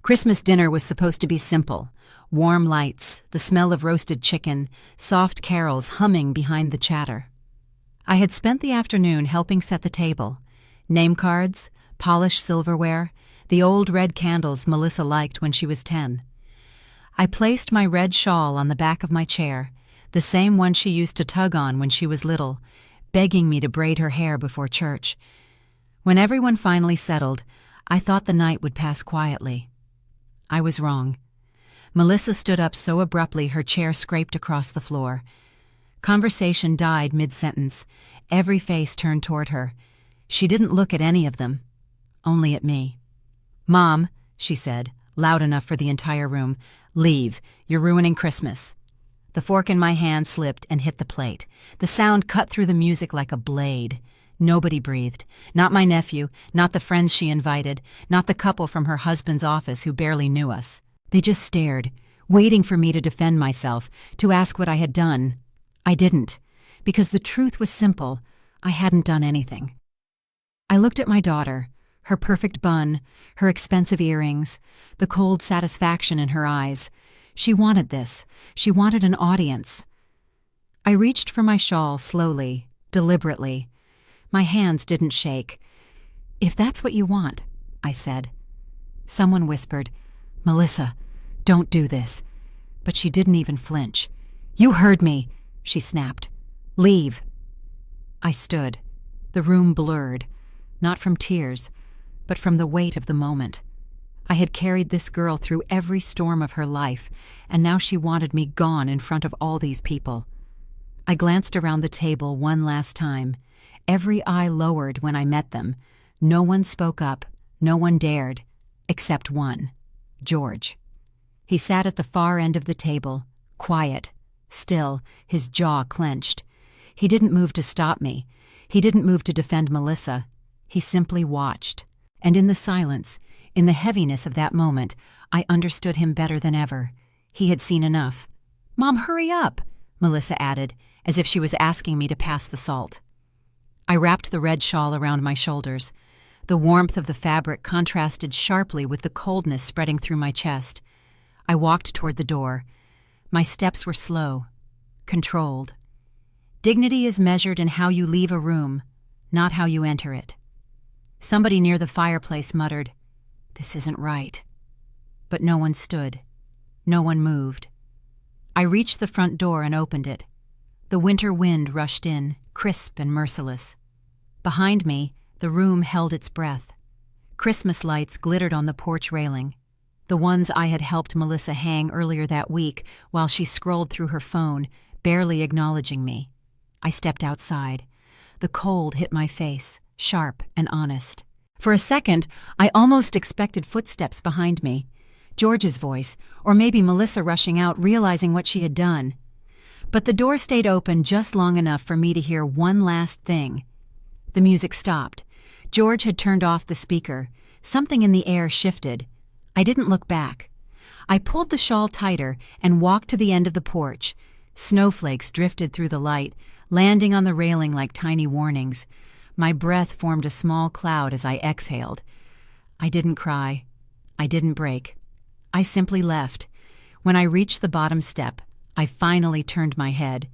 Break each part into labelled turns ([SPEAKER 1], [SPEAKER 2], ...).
[SPEAKER 1] Christmas dinner was supposed to be simple. Warm lights, the smell of roasted chicken, soft carols humming behind the chatter. I had spent the afternoon helping set the table. Name cards, polished silverware, the old red candles Melissa liked when she was 10. I placed my red shawl on the back of my chair, the same one she used to tug on when she was little, begging me to braid her hair before church. When everyone finally settled, I thought the night would pass quietly. I was wrong. Melissa stood up so abruptly her chair scraped across the floor. Conversation died mid-sentence. Every face turned toward her. She didn't look at any of them, only at me. "Mom," she said, loud enough for the entire room, "leave. You're ruining Christmas." The fork in my hand slipped and hit the plate. The sound cut through the music like a blade. Nobody breathed. Not my nephew, not the friends she invited, not the couple from her husband's office who barely knew us. They just stared, waiting for me to defend myself, to ask what I had done. I didn't, because the truth was simple. I hadn't done anything. I looked at my daughter, her perfect bun, her expensive earrings, the cold satisfaction in her eyes. She wanted this. She wanted an audience. I reached for my shawl slowly, deliberately. My hands didn't shake. "If that's what you want," I said. Someone whispered, "Melissa, don't do this." But she didn't even flinch. "You heard me," she snapped. "Leave." I stood. The room blurred, not from tears, but from the weight of the moment. I had carried this girl through every storm of her life, and now she wanted me gone in front of all these people. I glanced around the table one last time. Every eye lowered when I met them. No one spoke up, no one dared, except one, George. He sat at the far end of the table, quiet, still, his jaw clenched. He didn't move to stop me. He didn't move to defend Melissa. He simply watched. And in the silence, in the heaviness of that moment, I understood him better than ever. He had seen enough. "Mom, hurry up," Melissa added, as if she was asking me to pass the salt. I wrapped the red shawl around my shoulders. The warmth of the fabric contrasted sharply with the coldness spreading through my chest. I walked toward the door. My steps were slow, controlled. Dignity is measured in how you leave a room, not how you enter it. Somebody near the fireplace muttered, "This isn't right." But no one stood. No one moved. I reached the front door and opened it. The winter wind rushed in, crisp and merciless. Behind me, the room held its breath. Christmas lights glittered on the porch railing, the ones I had helped Melissa hang earlier that week while she scrolled through her phone, barely acknowledging me. I stepped outside. The cold hit my face, sharp and honest. For a second, I almost expected footsteps behind me. George's voice, or maybe Melissa rushing out, realizing what she had done. But the door stayed open just long enough for me to hear one last thing. The music stopped. George had turned off the speaker. Something in the air shifted. I didn't look back. I pulled the shawl tighter and walked to the end of the porch. Snowflakes drifted through the light, landing on the railing like tiny warnings. My breath formed a small cloud as I exhaled. I didn't cry. I didn't break. I simply left. When I reached the bottom step, I finally turned my head.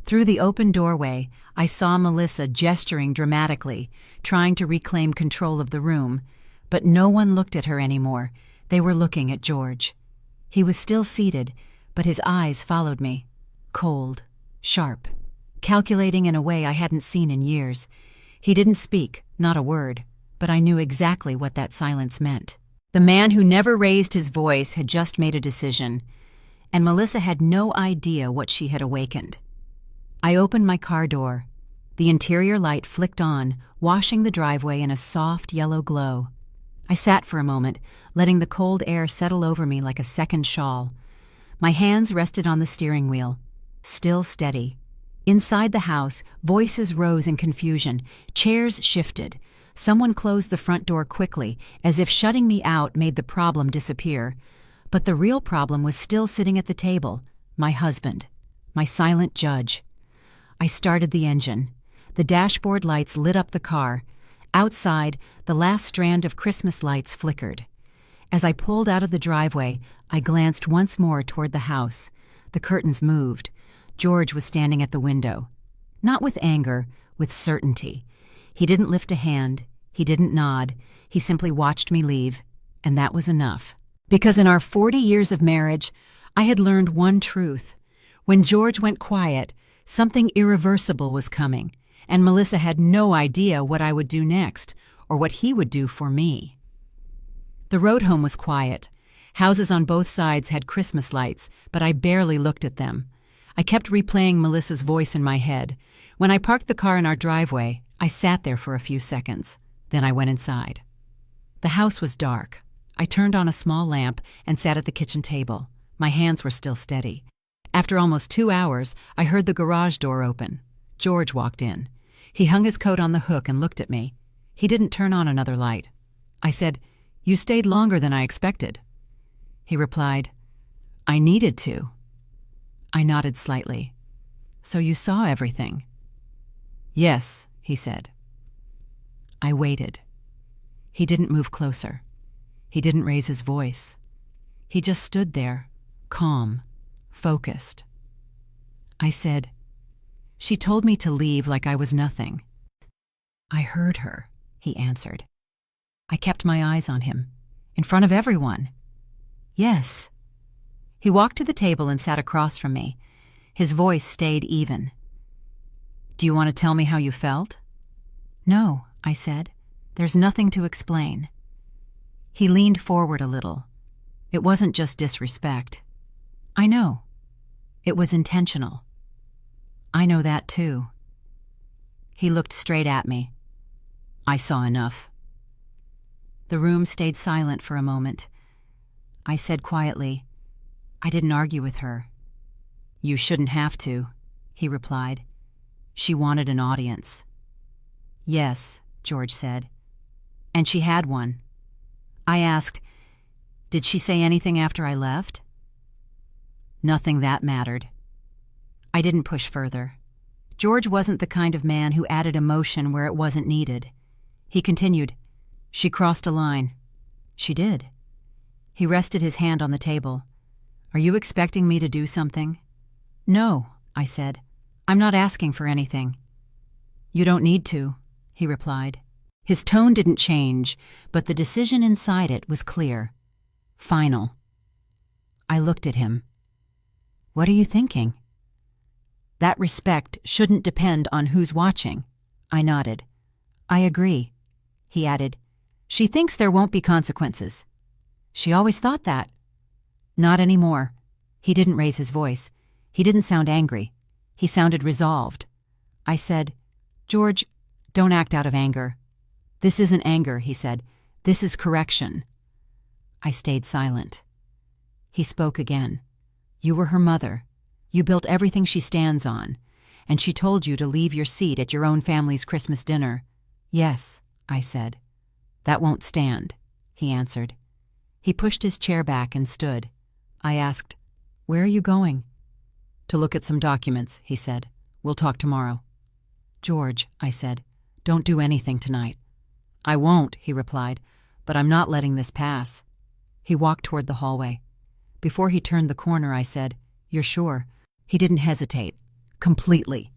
[SPEAKER 1] Through the open doorway, I saw Melissa gesturing dramatically, trying to reclaim control of the room. But no one looked at her anymore. They were looking at George. He was still seated, but his eyes followed me. Cold, sharp, calculating in a way I hadn't seen in years. He didn't speak, not a word, but I knew exactly what that silence meant. The man who never raised his voice had just made a decision, and Melissa had no idea what she had awakened. I opened my car door. The interior light flicked on, washing the driveway in a soft yellow glow. I sat for a moment, letting the cold air settle over me like a second shawl. My hands rested on the steering wheel, still steady. Inside the house, voices rose in confusion. Chairs shifted. Someone closed the front door quickly, as if shutting me out made the problem disappear. But the real problem was still sitting at the table, my husband, my silent judge. I started the engine. The dashboard lights lit up the car. Outside, the last strand of Christmas lights flickered. As I pulled out of the driveway, I glanced once more toward the house. The curtains moved. George was standing at the window. Not with anger, with certainty. He didn't lift a hand. He didn't nod. He simply watched me leave, and that was enough. Because in our 40 years of marriage, I had learned one truth. When George went quiet, something irreversible was coming, and Melissa had no idea what I would do next, or what he would do for me. The road home was quiet. Houses on both sides had Christmas lights, but I barely looked at them. I kept replaying Melissa's voice in my head. When I parked the car in our driveway, I sat there for a few seconds. Then I went inside. The house was dark. I turned on a small lamp and sat at the kitchen table. My hands were still steady. After almost 2 hours, I heard the garage door open. George walked in. He hung his coat on the hook and looked at me. He didn't turn on another light. I said, "You stayed longer than I expected." He replied, "I needed to." I nodded slightly. "So you saw everything?" "Yes," he said. I waited. He didn't move closer. He didn't raise his voice. He just stood there, calm, focused. I said, "She told me to leave like I was nothing." "I heard her," he answered. I kept my eyes on him. "In front of everyone?" "Yes." He walked to the table and sat across from me. His voice stayed even. "Do you want to tell me how you felt?" "No," I said. "There's nothing to explain." He leaned forward a little. "It wasn't just disrespect." "I know. It was intentional." "I know that too." He looked straight at me. "I saw enough." The room stayed silent for a moment. I said quietly, "I didn't argue with her." "You shouldn't have to," he replied. "She wanted an audience." "Yes," George said. "And she had one." I asked, "Did she say anything after I left?" "Nothing that mattered." I didn't push further. George wasn't the kind of man who added emotion where it wasn't needed. He continued, "She crossed a line." "She did." He rested his hand on the table. "Are you expecting me to do something?" "No," I said. "I'm not asking for anything." "You don't need to," he replied. His tone didn't change, but the decision inside it was clear. Final. I looked at him. "What are you thinking?" "That respect shouldn't depend on who's watching." I nodded. "I agree." He added, "She thinks there won't be consequences." "She always thought that." "Not anymore." He didn't raise his voice. He didn't sound angry. He sounded resolved. I said, "George, don't act out of anger." "This isn't anger," he said. "This is correction." I stayed silent. He spoke again. "You were her mother. You built everything she stands on. And she told you to leave your seat at your own family's Christmas dinner." "Yes," I said. "That won't stand," he answered. He pushed his chair back and stood. I asked, "Where are you going?" "To look at some documents," he said. "We'll talk tomorrow." "George," I said, "don't do anything tonight." "I won't," he replied, "but I'm not letting this pass." He walked toward the hallway. Before he turned the corner, I said, "You're sure?" He didn't hesitate. "Completely."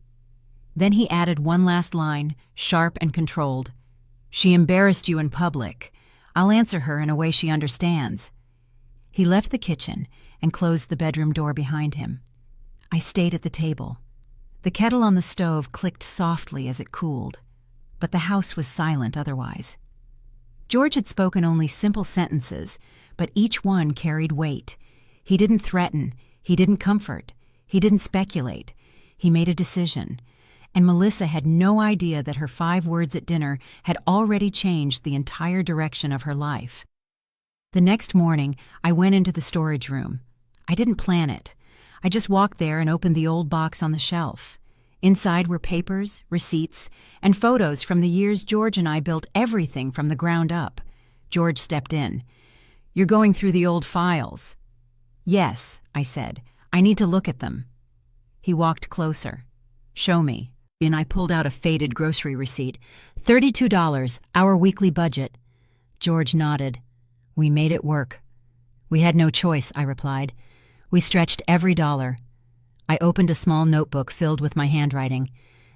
[SPEAKER 1] Then he added one last line, sharp and controlled. "She embarrassed you in public. I'll answer her in a way she understands." He left the kitchen and closed the bedroom door behind him. I stayed at the table. The kettle on the stove clicked softly as it cooled, but the house was silent otherwise. George had spoken only simple sentences, but each one carried weight. He didn't threaten. He didn't comfort. He didn't speculate. He made a decision. And Melissa had no idea that her 5 words at dinner had already changed the entire direction of her life. The next morning, I went into the storage room. I didn't plan it. I just walked there and opened the old box on the shelf. Inside were papers, receipts, and photos from the years George and I built everything from the ground up. George stepped in. "You're going through the old files." "Yes," I said. "I need to look at them." He walked closer. "Show me." And I pulled out a faded grocery receipt. $32, our weekly budget. George nodded. We made it work. We had no choice, I replied. We stretched every dollar. I opened a small notebook filled with my handwriting.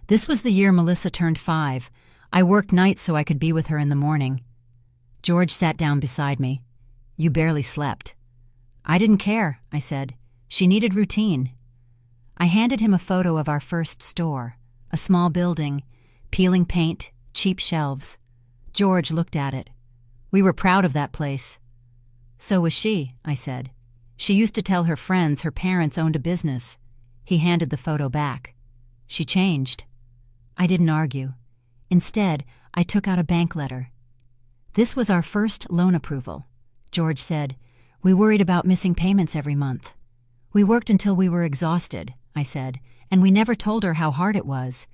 [SPEAKER 1] This was the year Melissa turned 5. I worked nights so I could be with her in the morning. George sat down beside me. You barely slept. I didn't care, I said. She needed routine. I handed him a photo of our first store, a small building, peeling paint, cheap shelves. George looked at it. We were proud of that place. So was she, I said. She used to tell her friends her parents owned a business. He handed the photo back. She changed. I didn't argue. Instead, I took out a bank letter. This was our first loan approval. George said, we worried about missing payments every month. We worked until we were exhausted, I said, and we never told her how hard it was.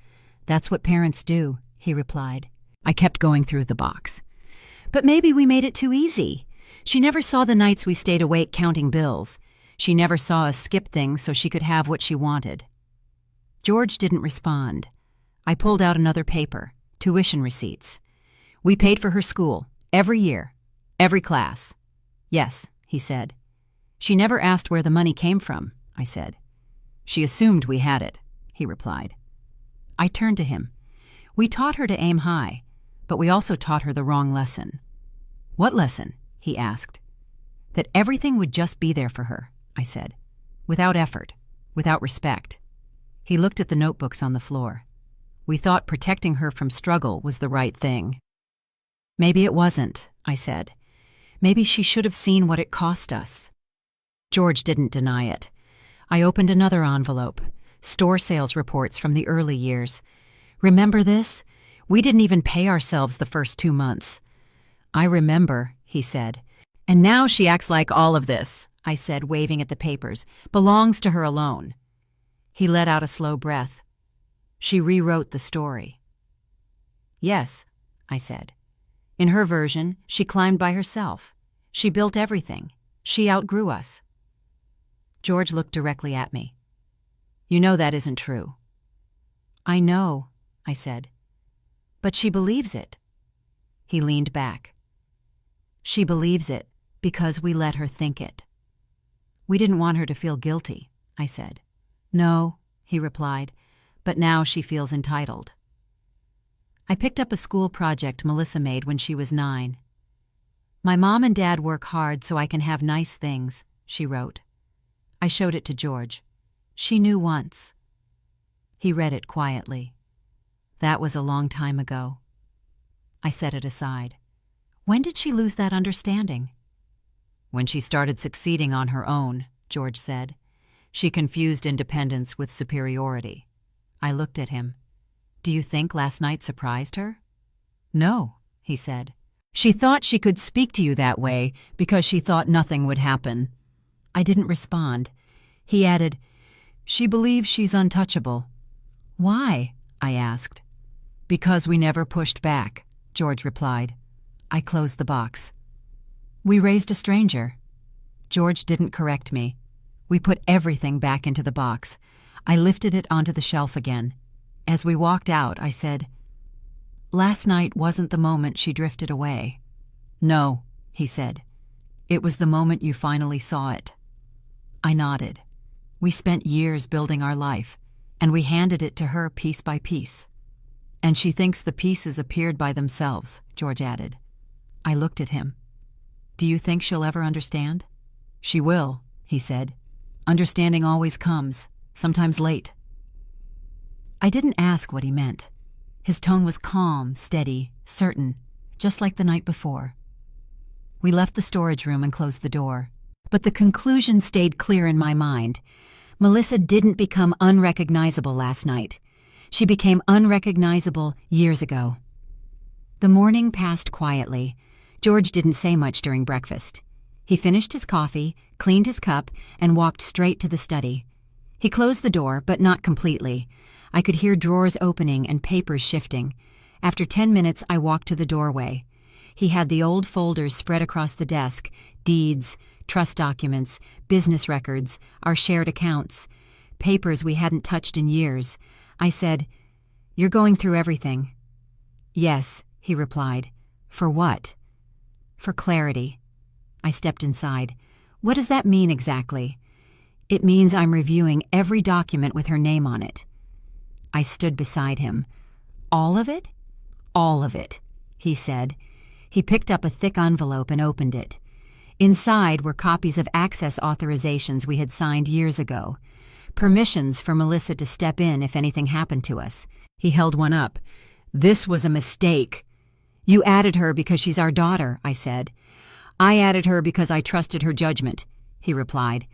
[SPEAKER 1] That's what parents do, he replied. I kept going through the box. But maybe we made it too easy. She never saw the nights we stayed awake counting bills. She never saw us skip things so she could have what she wanted. George didn't respond. I pulled out another paper, tuition receipts. We paid for her school, every year, every class. Yes, he said. She never asked where the money came from, I said. She assumed we had it, he replied. I turned to him. We taught her to aim high, but we also taught her the wrong lesson. What lesson? He asked. That everything would just be there for her, I said, without effort, without respect. He looked at the notebooks on the floor. We thought protecting her from struggle was the right thing. Maybe it wasn't, I said. Maybe she should have seen what it cost us. George didn't deny it. I opened another envelope, store sales reports from the early years. Remember this? We didn't even pay ourselves the first 2 months. I remember, he said. And now she acts like all of this, I said, waving at the papers, belongs to her alone. He let out a slow breath. She rewrote the story. Yes, I said. In her version, she climbed by herself. She built everything. She outgrew us. George looked directly at me. You know that isn't true. I know, I said. But she believes it. He leaned back. She believes it because we let her think it. We didn't want her to feel guilty, I said. No, he replied, but now she feels entitled. I picked up a school project Melissa made when she was 9. My mom and dad work hard so I can have nice things, she wrote. I showed it to George. She knew once. He read it quietly. That was a long time ago. I set it aside. When did she lose that understanding? When she started succeeding on her own, George said. She confused independence with superiority. I looked at him. Do you think last night surprised her? No, he said. She thought she could speak to you that way because she thought nothing would happen. I didn't respond. He added, she believes she's untouchable. Why? I asked. Because we never pushed back, George replied. I closed the box. We raised a stranger. George didn't correct me. We put everything back into the box. I lifted it onto the shelf again. As we walked out, I said, last night wasn't the moment she drifted away. No, he said. It was the moment you finally saw it. I nodded. We spent years building our life, and we handed it to her piece by piece. And she thinks the pieces appeared by themselves, George added. I looked at him. Do you think she'll ever understand? She will, he said. Understanding always comes, sometimes late. I didn't ask what he meant. His tone was calm, steady, certain, just like the night before. We left the storage room and closed the door. But the conclusion stayed clear in my mind. Melissa didn't become unrecognizable last night. She became unrecognizable years ago. The morning passed quietly. George didn't say much during breakfast. He finished his coffee, cleaned his cup, and walked straight to the study. He closed the door, but not completely. I could hear drawers opening and papers shifting. After 10 minutes, I walked to the doorway. He had the old folders spread across the desk, deeds, trust documents, business records, our shared accounts, papers we hadn't touched in years. I said, "You're going through everything." "Yes," he replied. "For what?" "For clarity. I stepped inside. What does that mean exactly? It means I'm reviewing every document with her name on it. I stood beside him. All of it? All of it, he said. He picked up a thick envelope and opened it. Inside were copies of access authorizations we had signed years ago. Permissions for Melissa to step in if anything happened to us. He held one up. This was a mistake. You added her because she's our daughter, I said. I added her because I trusted her judgment, he replied.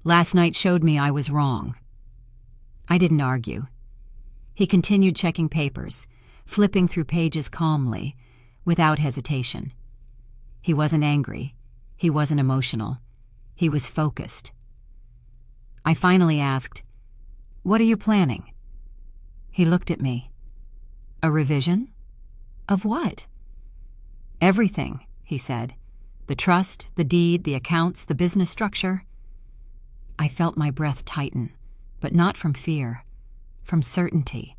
[SPEAKER 1] Last night showed me I was wrong. I didn't argue. He continued checking papers, flipping through pages calmly, without hesitation. He wasn't angry. He wasn't emotional. He was focused. I finally asked, "What are you planning?" He looked at me. "A revision? Of what?" "Everything," he said. "The trust, the deed, the accounts, the business structure." I felt my breath tighten, but not from fear, from certainty.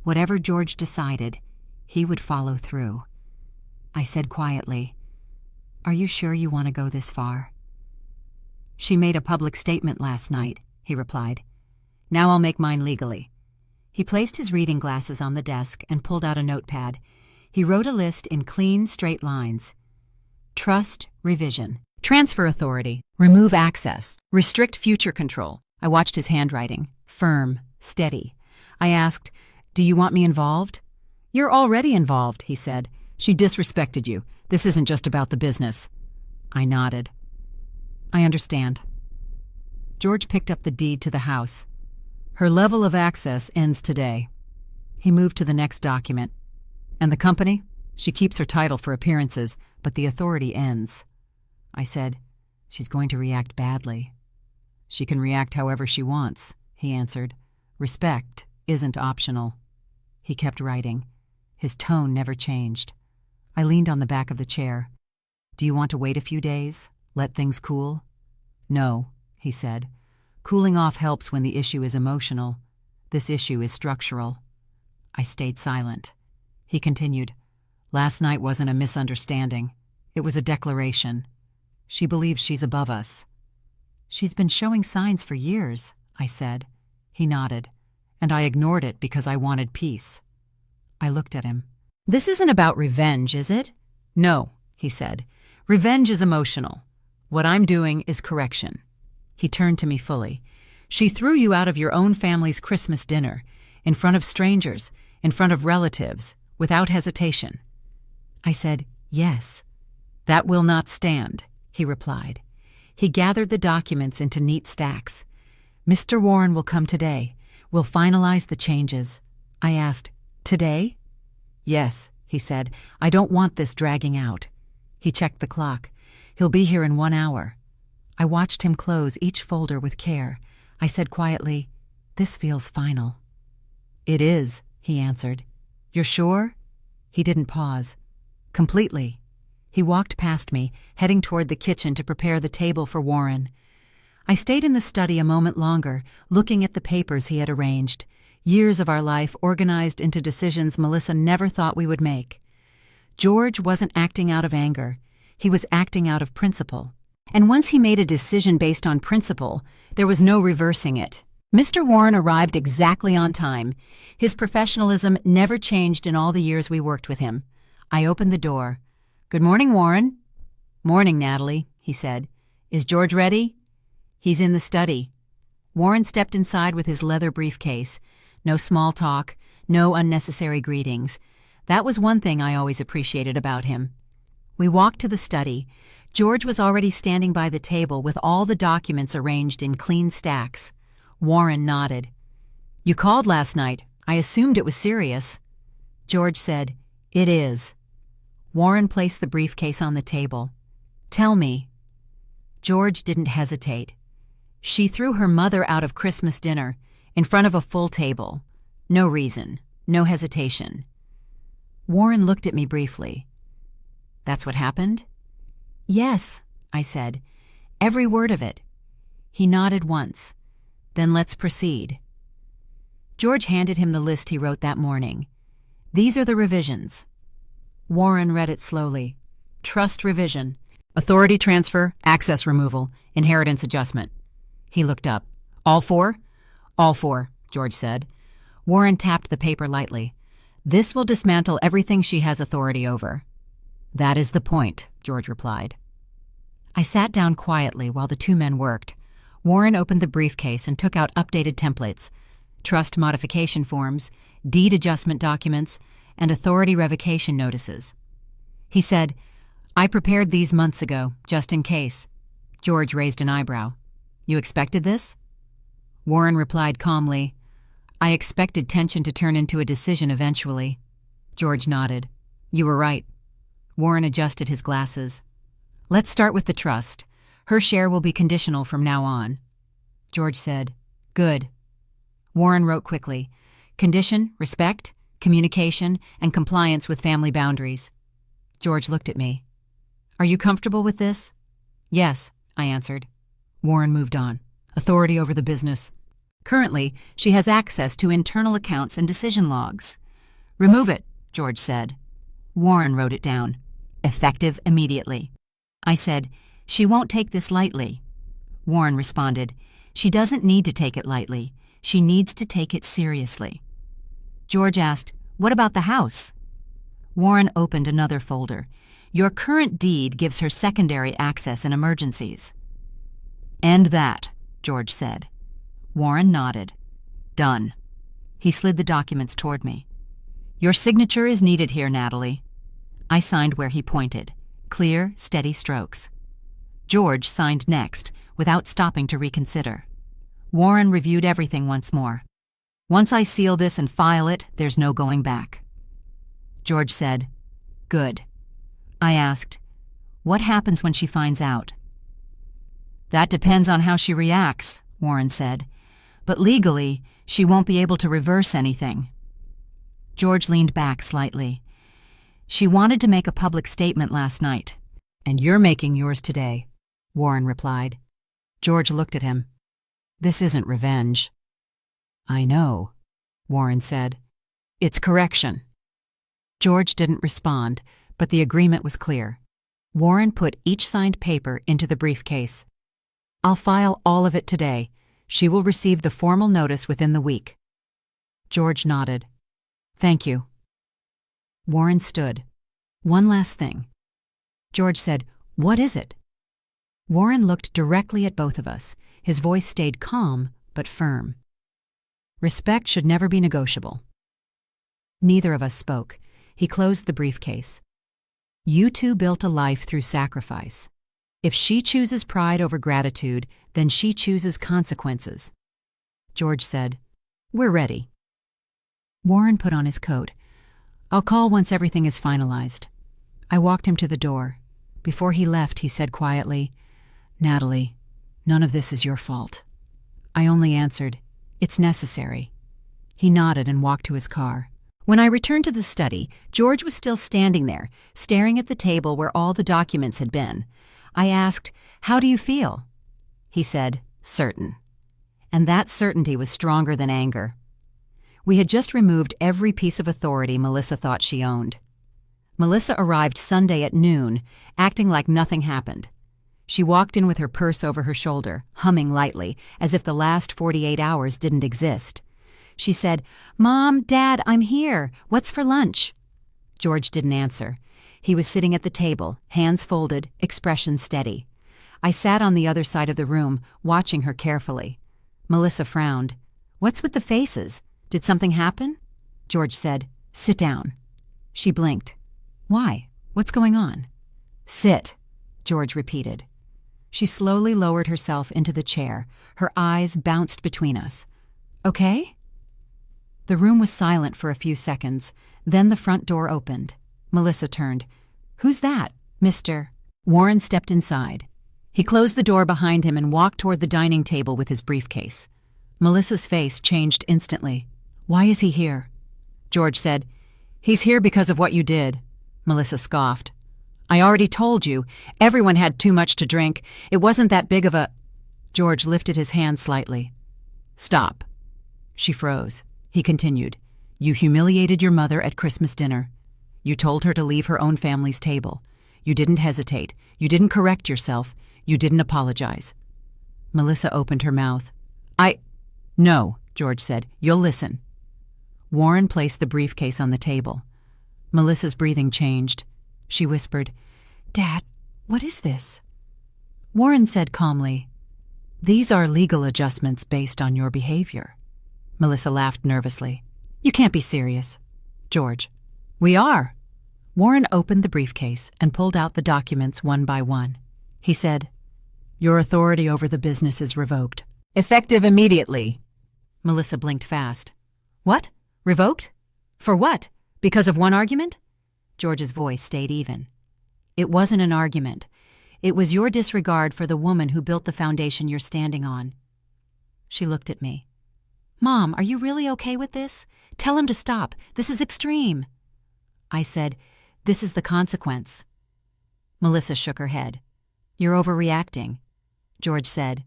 [SPEAKER 1] Whatever George decided, he would follow through. I said quietly, "Are you sure you want to go this far?" "She made a public statement last night," he replied. "Now I'll make mine legally." He placed his reading glasses on the desk and pulled out a notepad. He wrote a list in clean, straight lines. Trust, revision. Transfer authority. Remove access. Restrict future control. I watched his handwriting. Firm, steady. I asked, "Do you want me involved?" "You're already involved," he said. "She disrespected you. This isn't just about the business." I nodded. "I understand." George picked up the deed to the house. "Her level of access ends today." He moved to the next document. "And the company? She keeps her title for appearances, but the authority ends." I said, "She's going to react badly." "She can react however she wants," he answered. "Respect isn't optional." He kept writing. His tone never changed. I leaned on the back of the chair. "Do you want to wait a few days? Let things cool?" "No," he said. "Cooling off helps when the issue is emotional. This issue is structural." I stayed silent. He continued, "Last night wasn't a misunderstanding. It was a declaration. She believes she's above us." "She's been showing signs for years," I said. He nodded, and I ignored it because I wanted peace. I looked at him. "This isn't about revenge, is it?" "No," he said. "Revenge is emotional. What I'm doing is correction." He turned to me fully. "She threw you out of your own family's Christmas dinner, in front of strangers, in front of relatives, without hesitation." I said, "Yes." "That will not stand," he replied. He gathered the documents into neat stacks. "Mr. Warren will come today. We'll finalize the changes." I asked, "Today?" "Yes," he said. "I don't want this dragging out." He checked the clock. "He'll be here in 1 hour." I watched him close each folder with care. I said quietly, "This feels final." "It is," he answered. "You're sure?" He didn't pause. "Completely." He walked past me, heading toward the kitchen to prepare the table for Warren. I stayed in the study a moment longer, looking at the papers he had arranged. Years of our life organized into decisions Melissa never thought we would make. George wasn't acting out of anger. He was acting out of principle. And once he made a decision based on principle, there was no reversing it. Mr. Warren arrived exactly on time. His professionalism never changed in all the years we worked with him. I opened the door. "Good morning, Warren." "Morning, Natalie," he said. "Is George ready?" "He's in the study." Warren stepped inside with his leather briefcase. No small talk, no unnecessary greetings. That was one thing I always appreciated about him. We walked to the study. George was already standing by the table with all the documents arranged in clean stacks. Warren nodded. "You called last night. I assumed it was serious." George said, "It is." Warren placed the briefcase on the table. "Tell me." George didn't hesitate. "She threw her mother out of Christmas dinner, in front of a full table. No reason, no hesitation." Warren looked at me briefly. "That's what happened?" "Yes," I said. "Every word of it." He nodded once. "Then let's proceed." George handed him the list he wrote that morning. "These are the revisions." Warren read it slowly. "Trust revision. Authority transfer, access removal, inheritance adjustment. He looked up. All four? All four, George said. Warren tapped the paper lightly. This will dismantle everything she has authority over. That is the point, George replied. I sat down quietly while the two men worked. Warren opened the briefcase and took out updated templates, trust modification forms, deed adjustment documents, and authority revocation notices. He said, I prepared these months ago, just in case. George raised an eyebrow. You expected this? Warren replied calmly, I expected tension to turn into a decision eventually. George nodded. You were right. Warren adjusted his glasses. Let's start with the trust. Her share will be conditional from now on. George said, Good. Warren wrote quickly, Condition, respect, communication, and compliance with family boundaries. George looked at me. Are you comfortable with this? Yes, I answered. Warren moved on. Authority over the business. Currently, she has access to internal accounts and decision logs. Remove it, George said. Warren wrote it down. Effective immediately. I said, She won't take this lightly. Warren responded, She doesn't need to take it lightly. She needs to take it seriously. George asked, What about the house? Warren opened another folder. Your current deed gives her secondary access in emergencies. End that, George said. Warren nodded. Done. He slid the documents toward me. Your signature is needed here, Natalie. I signed where he pointed. Clear, steady strokes. George signed next, without stopping to reconsider. Warren reviewed everything once more. Once I seal this and file it, there's no going back. George said, Good. I asked, What happens when she finds out? That depends on how she reacts, Warren said. But legally, she won't be able to reverse anything. George leaned back slightly. She wanted to make a public statement last night. And you're making yours today, Warren replied. George looked at him. This isn't revenge. I know, Warren said. It's correction. George didn't respond, but the agreement was clear. Warren put each signed paper into the briefcase. I'll file all of it today. She will receive the formal notice within the week. George nodded. Thank you. Warren stood. One last thing. George said, What is it? Warren looked directly at both of us. His voice stayed calm, but firm. Respect should never be negotiable. Neither of us spoke. He closed the briefcase. You two built a life through sacrifice. If she chooses pride over gratitude, then she chooses consequences. George said, We're ready. Warren put on his coat. I'll call once everything is finalized. I walked him to the door. Before he left, he said quietly, Natalie, none of this is your fault. I only answered, It's necessary. He nodded and walked to his car. When I returned to the study, George was still standing there, staring at the table where all the documents had been. I asked, How do you feel? He said, Certain. And that certainty was stronger than anger. We had just removed every piece of authority Melissa thought she owned. Melissa arrived Sunday at noon, acting like nothing happened. She walked in with her purse over her shoulder, humming lightly, as if the last 48 hours didn't exist. She said, Mom, Dad, I'm here. What's for lunch? George didn't answer. He was sitting at the table, hands folded, expression steady. I sat on the other side of the room, watching her carefully. Melissa frowned. What's with the faces? Did something happen? George said, Sit down. She blinked. Why? What's going on? Sit, George repeated. She slowly lowered herself into the chair. Her eyes bounced between us. Okay? The room was silent for a few seconds. Then the front door opened. Melissa turned. Who's that, Mr.? Warren stepped inside. He closed the door behind him and walked toward the dining table with his briefcase. Melissa's face changed instantly. Why is he here? George said, He's here because of what you did. Melissa scoffed. I already told you. Everyone had too much to drink. It wasn't that big of a... George lifted his hand slightly. Stop. She froze. He continued. You humiliated your mother at Christmas dinner. You told her to leave her own family's table. You didn't hesitate. You didn't correct yourself. You didn't apologize. Melissa opened her mouth. No, George said. You'll listen. Warren placed the briefcase on the table. Melissa's breathing changed. She whispered, "Dad, what is this?" Warren said calmly, "These are legal adjustments based on your behavior." Melissa laughed nervously. "You can't be serious." "George." "We are." Warren opened the briefcase and pulled out the documents one by one. He said, "Your authority over the business is revoked. Effective immediately." Melissa blinked fast. "What? Revoked? For what? Because of one argument?" George's voice stayed even. "It wasn't an argument. It was your disregard for the woman who built the foundation you're standing on." She looked at me. "Mom, are you really okay with this? Tell him to stop. This is extreme." I said, "This is the consequence." Melissa shook her head. "You're overreacting." George said,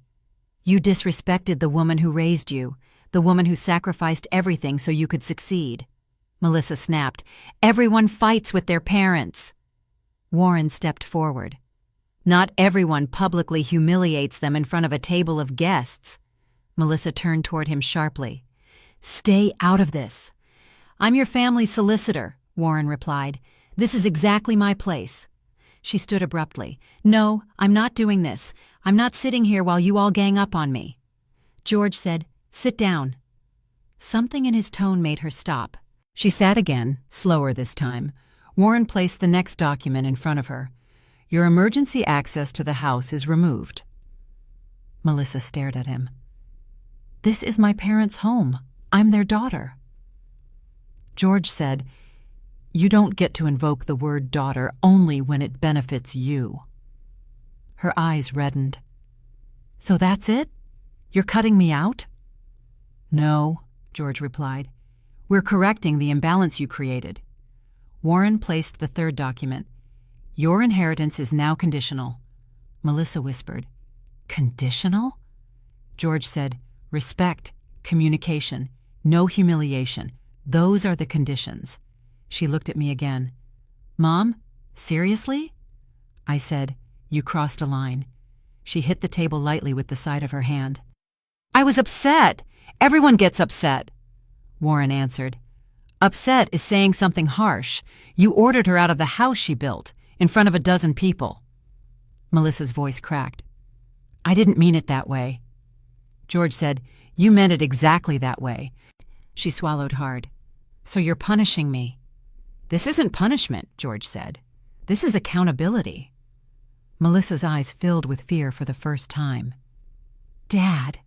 [SPEAKER 1] "You disrespected the woman who raised you, the woman who sacrificed everything so you could succeed." Melissa snapped, "Everyone fights with their parents." Warren stepped forward. "Not everyone publicly humiliates them in front of a table of guests." Melissa turned toward him sharply. "Stay out of this." "I'm your family solicitor," Warren replied. "This is exactly my place." She stood abruptly. "No, I'm not doing this. I'm not sitting here while you all gang up on me." George said, "Sit down." Something in his tone made her stop. She sat again, slower this time. Warren placed the next document in front of her. "Your emergency access to the house is removed." Melissa stared at him. "This is my parents' home. I'm their daughter." George said, "You don't get to invoke the word daughter only when it benefits you." Her eyes reddened. "So that's it? You're cutting me out?" "No," George replied. "We're correcting the imbalance you created." Warren placed the third document. "Your inheritance is now conditional." Melissa whispered, "Conditional?" George said, "Respect, communication, no humiliation. Those are the conditions." She looked at me again. "Mom, seriously?" I said, "You crossed a line." She hit the table lightly with the side of her hand. "I was upset. Everyone gets upset." Warren answered, "Upset is saying something harsh. You ordered her out of the house she built, in front of a dozen people." Melissa's voice cracked. "I didn't mean it that way." George said, "You meant it exactly that way." She swallowed hard. "So you're punishing me." "This isn't punishment," George said. "This is accountability." Melissa's eyes filled with fear for the first time. "Dad,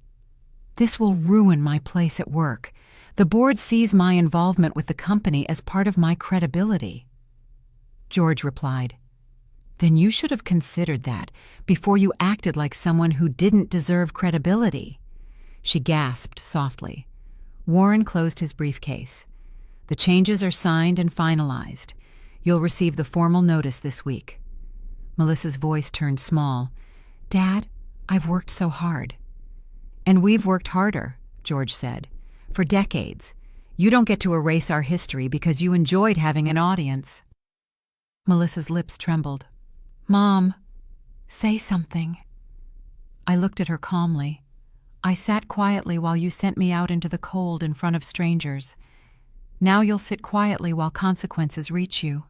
[SPEAKER 1] this will ruin my place at work. The board sees my involvement with the company as part of my credibility." George replied, "Then you should have considered that before you acted like someone who didn't deserve credibility." She gasped softly. Warren closed his briefcase. "The changes are signed and finalized. You'll receive the formal notice this week." Melissa's voice turned small. "Dad, I've worked so hard." "And we've worked harder," George said. "For decades. You don't get to erase our history because you enjoyed having an audience." Melissa's lips trembled. "Mom, say something." I looked at her calmly. "I sat quietly while you sent me out into the cold in front of strangers. Now you'll sit quietly while consequences reach you."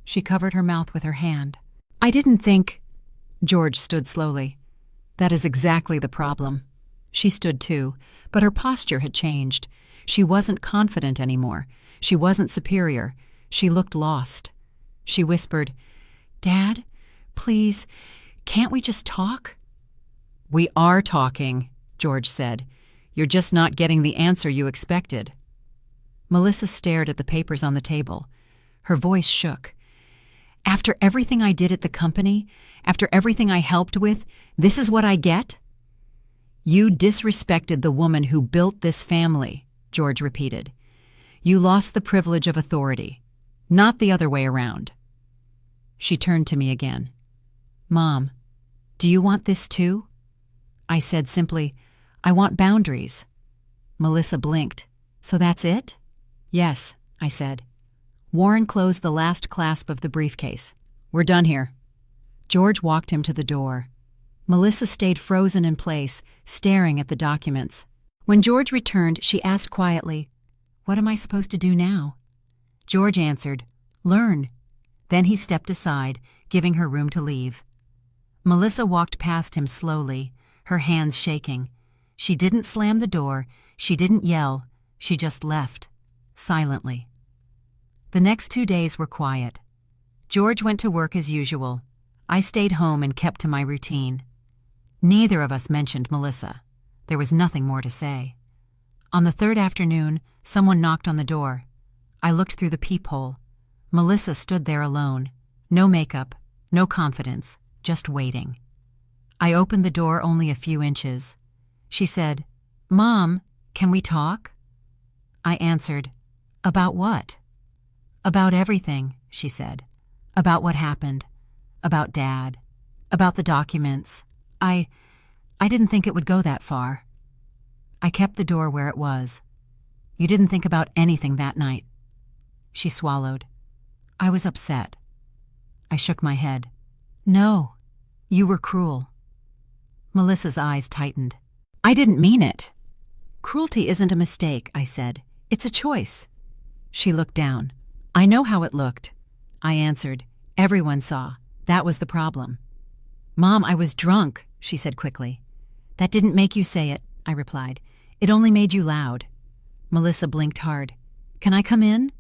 [SPEAKER 1] She covered her mouth with her hand. "I didn't think—" George stood slowly. "That is exactly the problem." She stood too, but her posture had changed. She wasn't confident anymore. She wasn't superior. She looked lost. She whispered, "Dad, please, can't we just talk?" "We are talking," George said. "You're just not getting the answer you expected." Melissa stared at the papers on the table. Her voice shook. "After everything I did at the company, after everything I helped with, this is what I get?" "You disrespected the woman who built this family," George repeated. "You lost the privilege of authority, not the other way around." She turned to me again. "Mom, do you want this too?" I said simply, "I want boundaries." Melissa blinked. "So that's it?" "Yes," I said. Warren closed the last clasp of the briefcase. We're done here." George walked him to the door. Melissa stayed frozen in place, staring at the documents. When George returned, she asked quietly, "What am I supposed to do now?" George answered, "Learn." Then he stepped aside, giving her room to leave. Melissa walked past him slowly, her hands shaking. She didn't slam the door, she didn't yell, she just left, silently. The next 2 days were quiet. George went to work as usual. I stayed home and kept to my routine. Neither of us mentioned Melissa. There was nothing more to say. On the third afternoon, someone knocked on the door. I looked through the peephole. Melissa stood there alone. No makeup, no confidence, just waiting. I opened the door only a few inches. She said, "Mom, can we talk?" I answered, "About what?" "About everything," she said. "About what happened. About Dad. About the documents. I didn't think it would go that far." I kept the door where it was. "You didn't think about anything that night." She swallowed. "I was upset." I shook my head. "No, you were cruel." Melissa's eyes tightened. "I didn't mean it." "Cruelty isn't a mistake," I said. "It's a choice." She looked down. "I know how it looked." I answered. "Everyone saw. That was the problem." "Mom, I was drunk," she said quickly. "That didn't make you say it," I replied. "It only made you loud." Melissa blinked hard. "Can I come in?"